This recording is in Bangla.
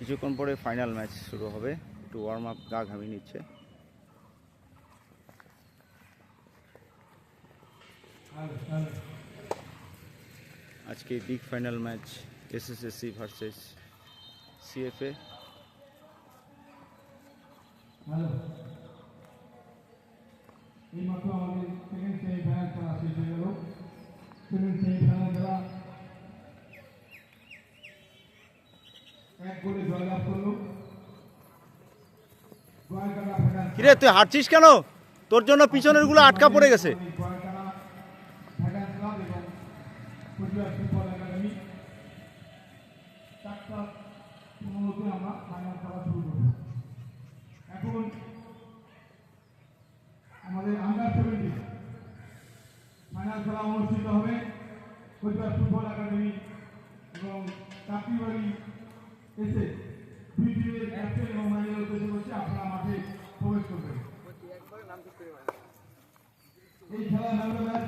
কিছুক্ষণ পরে ফাইনাল ম্যাচ শুরু হবে। একটু ওয়ার্ম আপ, গা ঘামিয়ে নিচ্ছে। আজকে big final match SSC versus CFA. এইমাত্র আমাদের সেকেন্ড সেমিফাইনাল খেলা শেষ হয়ে গেল। সেকেন্ড সেমিফাইনাল খেলা এক গোলে জয়লাভ করলো। কিরে তুই হাঁটছিস কেন? তোর জন্য পিছনের গুলো আটকা পড়ে গেছে। এখন আমাদের আন্ডার 17 ফাইনাল খেলা অনুষ্ঠিত হবে কোচবিহার ফুটবল একাডেমি এবং কাপ্তিবাড়ি এসে দুই টিমের ক্যাপ্টেন এবং ম্যানেজার উদ্দেশ্য করছে আপনারা মাঠে প্রবেশ করবেন। এই খেলা ম্যাচ